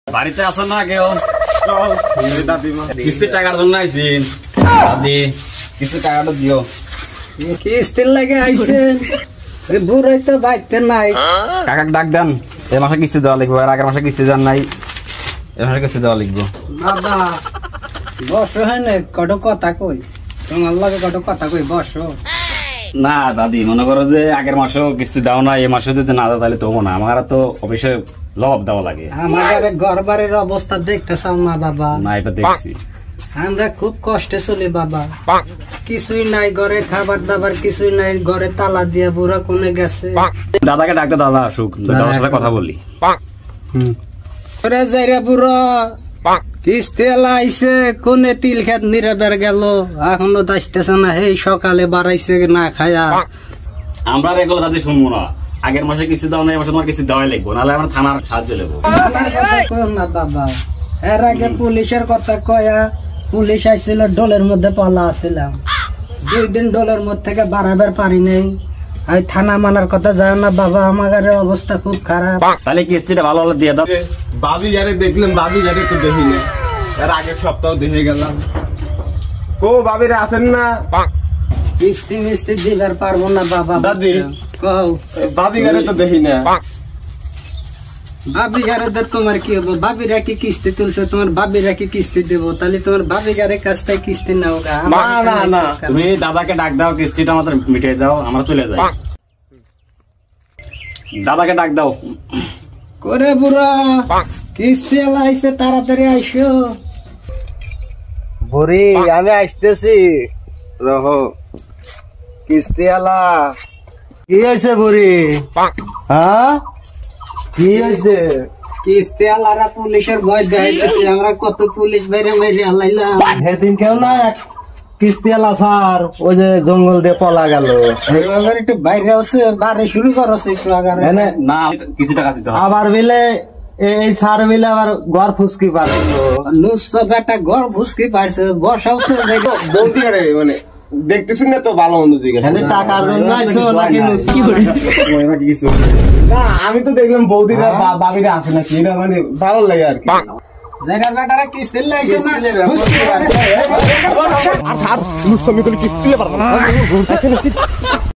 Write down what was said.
বাড়িতে আছো না কেউ? কিস্তির টাকার জন্য আইসিন। দাদি কিছু টাকাটা দিও। কিস্তির লাগে আইসেন? বুড়াই তো বাইতে নাই। কাকাক ডাক দেন, এই মাসে কিস্তি দেওয়া লিখবো, আর আগের মাসে কিস্তি দেন নাই, এই মাসে কিস্তি দেওয়া লিখবো। বাবা বসো, হ্যাঁ কত কথা কই, তোমার লাগে কত কথা কই, বসো। না দাদি, মনে করো যে আগের মাসেও কিস্তি দাও না, এই মাসে যদি না দাও তাহলে তো না, আমার তো অফিসে জবাব দেওয়া লাগে। আমাদের ঘর বাড়ির অবস্থা দেখতে চাও না বাবা? না, এটা দেখছি। আমরা খুব কষ্টে চলি বাবা, কিছুই নাই ঘরে, খাবার দাবার কিছুই নাই ঘরে, তালা দিয়া বুড়া কোনে গেছে। দাদাকে ডাকতে, দাদা আসুক, দাদার সাথে কথা বলি। বুড়া কিস্তি এলা আইসে, কোনে তিল খেত নিরাবের গেল, এখনো আসতেছে না, এই সকালে বাড়াইছে না খায়া। আমরা এগুলো দাদি শুনবো না, আগের মাসে কিস্তি দাও না, এই মাসে তোমার কিস্তি দেওয়াই লিখবো, নাহলে আমরা থানার সাহায্য নেবো। থানার কথা কই না বাবা, এর আগে পুলিশের কথা কয়া, পুলিশ আইছিল, ডোলের মধ্যে পালা আসছিলাম, 2 দিন ডোলের মধ্যে থেকে বাড়াবার পারি নাই। থানা মানার কথা যায় না বাবা, আমার অবস্থা খুব খারাপ। তাহলে কিস্তিটা ভালো ভালো দিয়ে দাও। বাবি যারে দেখলেন, বাবি যারে তো দেখি না, এর আগের সপ্তাহ দেখে গেলাম। কো বাবিরা আছেন না? কিস্তি মিস্তি দিবার পারবো না বাবা। দাদি কও, বাবি গারে তো দেখি না। ভাবি গারে তোমার কি হবো? ভাবিরা কি কিস্তি তুলছে, তোমার ভাবিরা কি কিস্তি দেবো? তাহলে তোমার ভাবি গারে কাছ থেকে কিস্তি নাও গা। না, তুমি দাদাকে ডাক দাও, কিস্তিটা আমাদের মিটিয়ে দাও, আমরা চলে যাই। দাদাকে ডাক দাও। করে বুড়া কিস্তি এলা আইসে, তাড়াতাড়ি আইসো। বুড়ি আমি আসতেছি, রহো। কিস্তি আলা কি হয়েছে বুড়ি? হ্যাঁ কি হয়েছে? কিস্তি আলারা পুলিশের ভয় দেখাইতেছে, আমরা কত পুলিশ বাইরে মেরে আলাইলাম। সেদিন কেউ না কিস্তি আলা স্যার, ওই যে জঙ্গল দিয়ে পলা গেল। একটু বাইরে আছে, বাড়ি শুরু করছে একটু আগে না, কিছু টাকা দিতে হবে। আবার বিলে এই সার বিলে আবার ঘর ফুসকি পারছিল, নুসো বেটা ঘর ফুসকি পারছে, বসাওছে বলতে পারে মানে দেখতেছি না তো ভালো মন্দ দিকে টাকার জন্য আইছো নাকি কিছু না। আমি তো দেখলাম বৌদিরা বাবিরা আসে নাকি, এটা মানে ভালো লাগে আর কি। যেটা বেটারা কিস্তি লাইছে না, ফুসকি আর স্যার কিস্তি পারবো না।